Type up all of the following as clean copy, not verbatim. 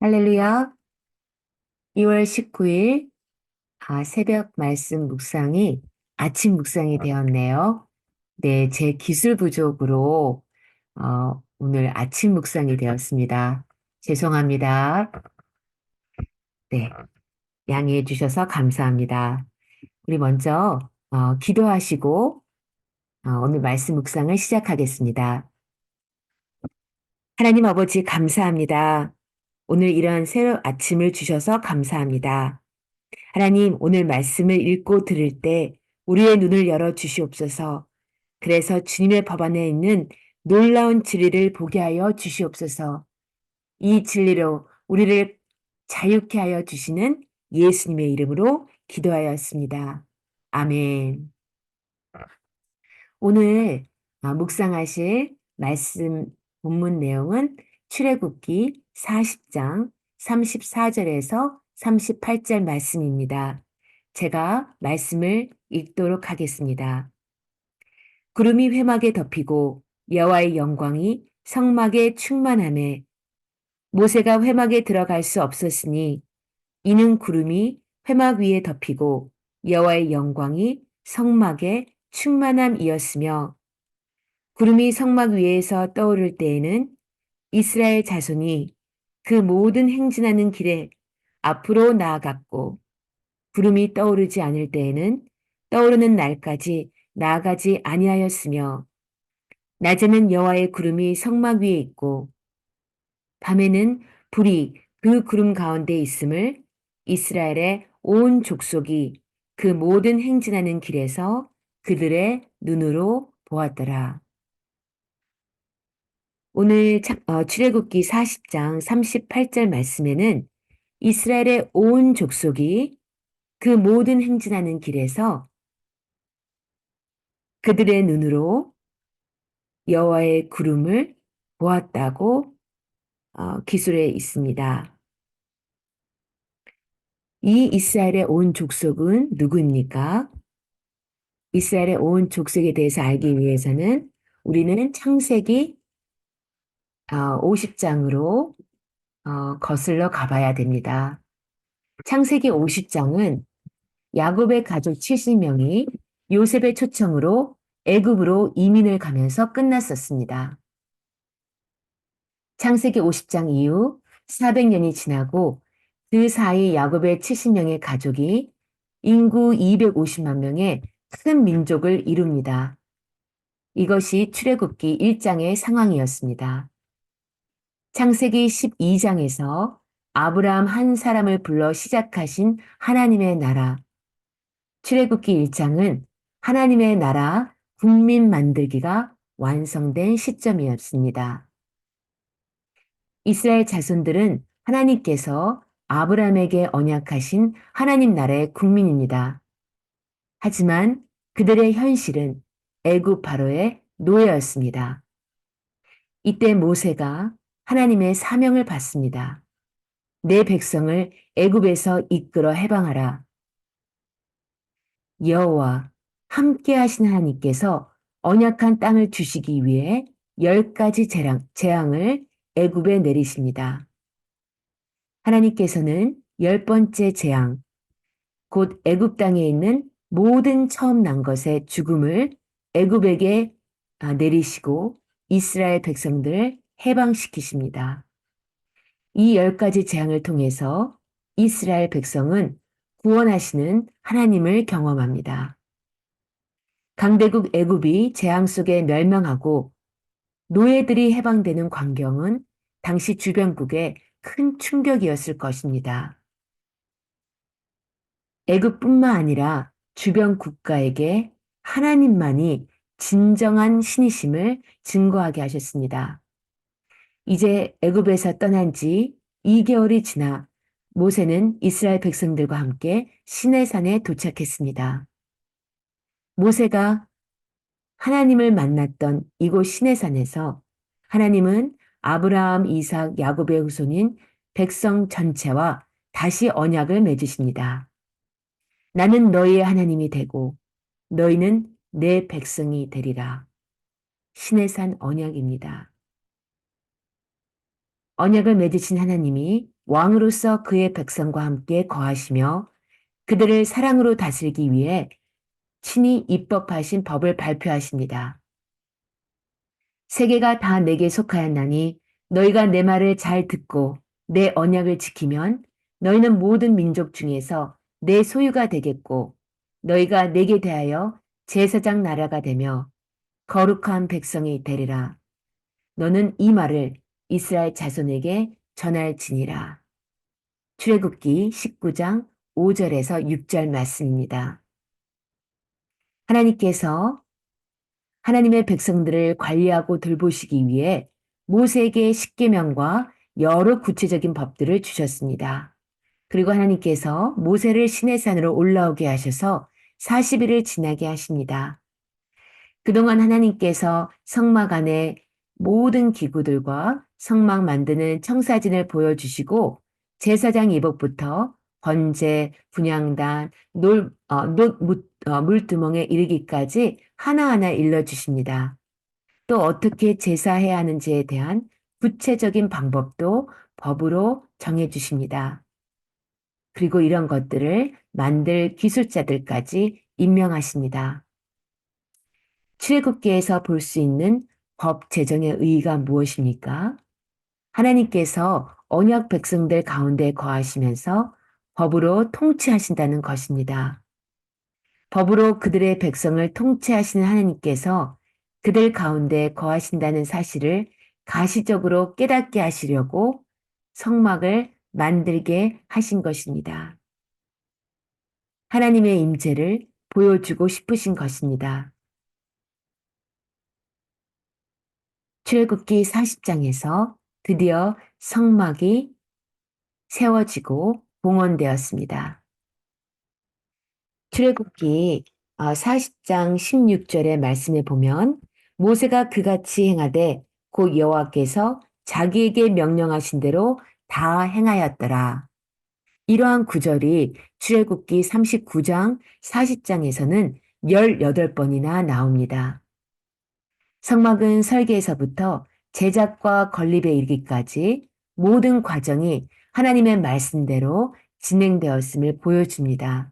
할렐루야. 2월 19일 새벽 말씀 묵상이 아침 묵상이 되었네요. 네, 제 기술 부족으로 오늘 아침 묵상이 되었습니다. 죄송합니다. 네, 양해해 주셔서 감사합니다. 우리 먼저 기도하시고 오늘 말씀 묵상을 시작하겠습니다. 하나님 아버지 감사합니다. 오늘 이런 새로운 아침을 주셔서 감사합니다. 하나님, 오늘 말씀을 읽고 들을 때 우리의 눈을 열어 주시옵소서. 그래서 주님의 법 안에 있는 놀라운 진리를 보게 하여 주시옵소서. 이 진리로 우리를 자유케 하여 주시는 예수님의 이름으로 기도하였습니다. 아멘. 오늘 묵상하실 말씀 본문 내용은 출애굽기 40장 34절에서 38절 말씀입니다. 제가 말씀을 읽도록 하겠습니다. 구름이 회막에 덮이고 여호와의 영광이 성막에 충만하매 모세가 회막에 들어갈 수 없었으니 이는 구름이 회막 위에 덮이고 여호와의 영광이 성막에 충만함이었으며 구름이 성막 위에서 떠오를 때에는 이스라엘 자손이 그 모든 행진하는 길에 앞으로 나아갔고 구름이 떠오르지 않을 때에는 떠오르는 날까지 나아가지 아니하였으며 낮에는 여호와의 구름이 성막 위에 있고 밤에는 불이 그 구름 가운데 있음을 이스라엘의 온 족속이 그 모든 행진하는 길에서 그들의 눈으로 보았더라. 오늘 출애굽기 40장 38절 말씀에는 이스라엘의 온 족속이 그 모든 행진하는 길에서 그들의 눈으로 여호와의 구름을 보았다고 기술에 있습니다. 이 이스라엘의 온 족속은 누구입니까? 이스라엘의 온 족속에 대해서 알기 위해서는 우리는 창세기 50장으로 거슬러 가봐야 됩니다. 창세기 50장은 야곱의 가족 70명이 요셉의 초청으로 애굽으로 이민을 가면서 끝났었습니다. 창세기 50장 이후 400년이 지나고 그 사이 야곱의 70명의 가족이 인구 250만 명의 큰 민족을 이룹니다. 이것이 출애굽기 1장의 상황이었습니다. 창세기 12장에서 아브라함 한 사람을 불러 시작하신 하나님의 나라. 출애굽기 1장은 하나님의 나라 국민 만들기가 완성된 시점이었습니다. 이스라엘 자손들은 하나님께서 아브라함에게 언약하신 하나님 나라의 국민입니다. 하지만 그들의 현실은 애굽 바로의 노예였습니다. 이때 모세가 하나님의 사명을 받습니다. 내 백성을 애굽에서 이끌어 해방하라. 여호와 함께 하신 하나님께서 언약한 땅을 주시기 위해 10가지 재앙을 애굽에 내리십니다. 하나님께서는 10번째 재앙, 곧 애굽 땅에 있는 모든 처음 난 것의 죽음을 애굽에게 내리시고 이스라엘 백성들을 해방시키십니다. 이 10가지 재앙을 통해서 이스라엘 백성은 구원하시는 하나님을 경험합니다. 강대국 애굽이 재앙 속에 멸망하고 노예들이 해방되는 광경은 당시 주변국에 큰 충격이었을 것입니다. 애굽뿐만 아니라 주변 국가에게 하나님만이 진정한 신이심을 증거하게 하셨습니다. 이제 애굽에서 떠난 지 2개월이 지나 모세는 이스라엘 백성들과 함께 시내산에 도착했습니다. 모세가 하나님을 만났던 이곳 시내산에서 하나님은 아브라함, 이삭, 야곱의 후손인 백성 전체와 다시 언약을 맺으십니다. 나는 너희의 하나님이 되고 너희는 내 백성이 되리라. 시내산 언약입니다. 언약을 맺으신 하나님이 왕으로서 그의 백성과 함께 거하시며 그들을 사랑으로 다스리기 위해 친히 입법하신 법을 발표하십니다. 세계가 다 내게 속하였나니 너희가 내 말을 잘 듣고 내 언약을 지키면 너희는 모든 민족 중에서 내 소유가 되겠고 너희가 내게 대하여 제사장 나라가 되며 거룩한 백성이 되리라. 너는 이 말을 이스라엘 자손에게 전할지니라. 출애굽기 19장 5절에서 6절 말씀입니다. 하나님께서 하나님의 백성들을 관리하고 돌보시기 위해 모세에게 십계명과 여러 구체적인 법들을 주셨습니다. 그리고 하나님께서 모세를 시내산으로 올라오게 하셔서 40일을 지나게 하십니다. 그동안 하나님께서 성막 안에 모든 기구들과 성막 만드는 청사진을 보여주시고 제사장 예복부터 번제, 분향단, 물두멍에 이르기까지 하나하나 일러주십니다. 또 어떻게 제사해야 하는지에 대한 구체적인 방법도 법으로 정해주십니다. 그리고 이런 것들을 만들 기술자들까지 임명하십니다. 출애굽기에서 볼 수 있는 법 제정의 의의가 무엇입니까? 하나님께서 언약 백성들 가운데 거하시면서 법으로 통치하신다는 것입니다. 법으로 그들의 백성을 통치하시는 하나님께서 그들 가운데 거하신다는 사실을 가시적으로 깨닫게 하시려고 성막을 만들게 하신 것입니다. 하나님의 임재를 보여주고 싶으신 것입니다. 출애굽기 40장에서 드디어 성막이 세워지고 봉헌되었습니다. 출애굽기 40장 16절의 말씀에 보면 모세가 그같이 행하되 곧 여호와께서 자기에게 명령하신 대로 다 행하였더라. 이러한 구절이 출애굽기 39장 40장에서는 18번이나 나옵니다. 성막은 설계에서부터 제작과 건립에 이르기까지 모든 과정이 하나님의 말씀대로 진행되었음을 보여줍니다.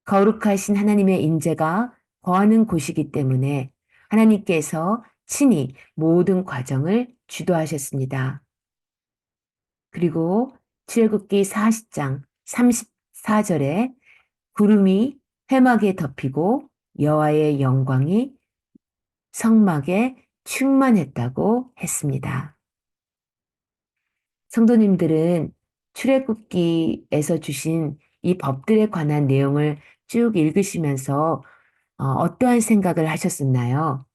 거룩하신 하나님의 임재가 거하는 곳이기 때문에 하나님께서 친히 모든 과정을 주도하셨습니다. 그리고 출애굽기 40장 34절에 구름이 회막에 덮이고 여호와의 영광이 성막에 충만했다고 했습니다. 성도님들은 출애굽기에서 주신 이 법들에 관한 내용을 쭉 읽으시면서 어떠한 생각을 하셨었나요?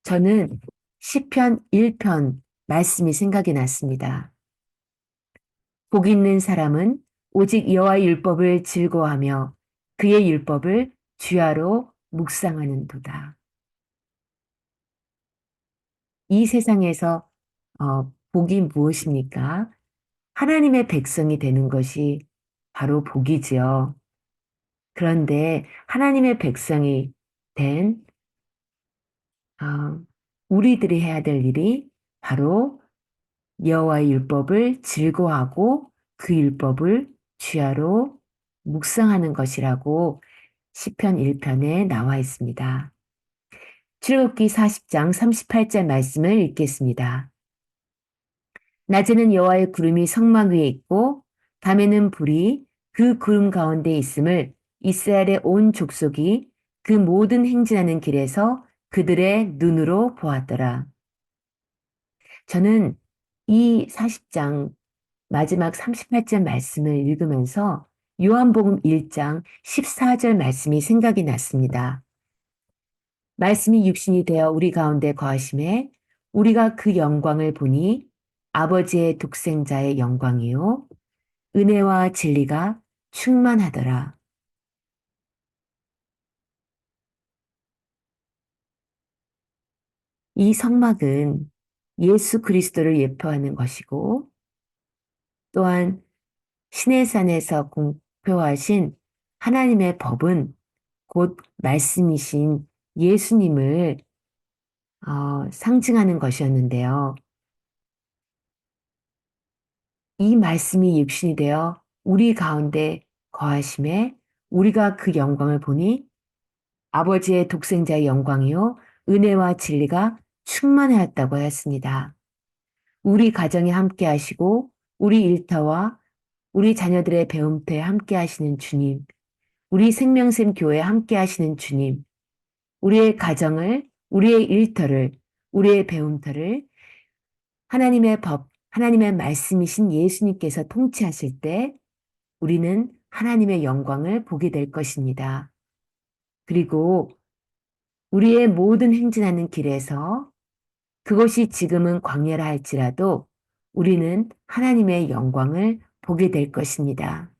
저는 시편 1편 말씀이 생각이 났습니다. 복 있는 사람은 오직 여호와의 율법을 즐거워하며 그의 율법을 주야로 묵상하는도다. 이 세상에서 복이 무엇입니까? 하나님의 백성이 되는 것이 바로 복이지요. 그런데 하나님의 백성이 된 우리들이 해야 될 일이 바로 여호와의 율법을 즐거워하고 그 율법을 주야로 묵상하는 것이라고 시편 1편에 나와 있습니다. 출애굽기 40장 38절 말씀을 읽겠습니다. 낮에는 여호와의 구름이 성막 위에 있고 밤에는 불이 그 구름 가운데 있음을 이스라엘의 온 족속이 그 모든 행진하는 길에서 그들의 눈으로 보았더라. 저는 이 40장 마지막 38절 말씀을 읽으면서 요한복음 1장 14절 말씀이 생각이 났습니다. 말씀이 육신이 되어 우리 가운데 거하심에 우리가 그 영광을 보니 아버지의 독생자의 영광이요 은혜와 진리가 충만하더라. 이 성막은 예수 그리스도를 예표하는 것이고 또한 시내산에서 공표하신 하나님의 법은 곧 말씀이신 예수님을 상징하는 것이었는데요. 이 말씀이 육신이 되어 우리 가운데 거하심에 우리가 그 영광을 보니 아버지의 독생자의 영광이요 은혜와 진리가 충만하였다고 하였습니다. 우리 가정에 함께 하시고 우리 일터와 우리 자녀들의 배움터에 함께 하시는 주님, 우리 생명샘 교회에 함께 하시는 주님, 우리의 가정을, 우리의 일터를, 우리의 배움터를 하나님의 법, 하나님의 말씀이신 예수님께서 통치하실 때 우리는 하나님의 영광을 보게 될 것입니다. 그리고 우리의 모든 행진하는 길에서 그것이 지금은 광야라 할지라도 우리는 하나님의 영광을 보게 될 것입니다.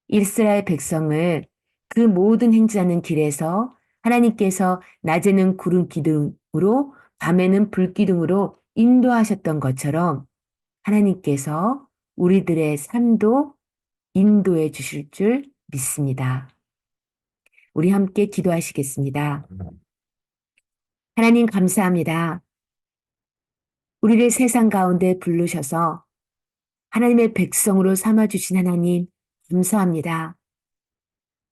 이스라엘 백성을 그 모든 행진하는 길에서 하나님께서 낮에는 구름 기둥으로 밤에는 불 기둥으로 인도하셨던 것처럼 하나님께서 우리들의 삶도 인도해 주실 줄 믿습니다. 우리 함께 기도하시겠습니다. 하나님 감사합니다. 우리를 세상 가운데 부르셔서 하나님의 백성으로 삼아주신 하나님 감사합니다.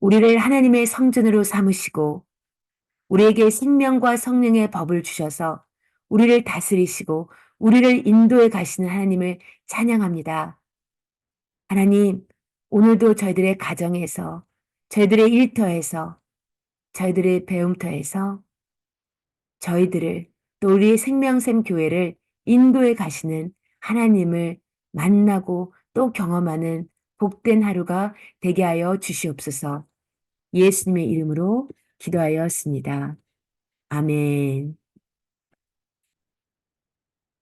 우리를 하나님의 성전으로 삼으시고 우리에게 생명과 성령의 법을 주셔서 우리를 다스리시고 우리를 인도해 가시는 하나님을 찬양합니다. 하나님, 오늘도 저희들의 가정에서, 저희들의 일터에서, 저희들의 배움터에서 저희들을 또 우리의 생명샘 교회를 인도해 가시는 하나님을 만나고 또 경험하는 복된 하루가 되게 하여 주시옵소서. 예수님의 이름으로 기도하였습니다. 아멘.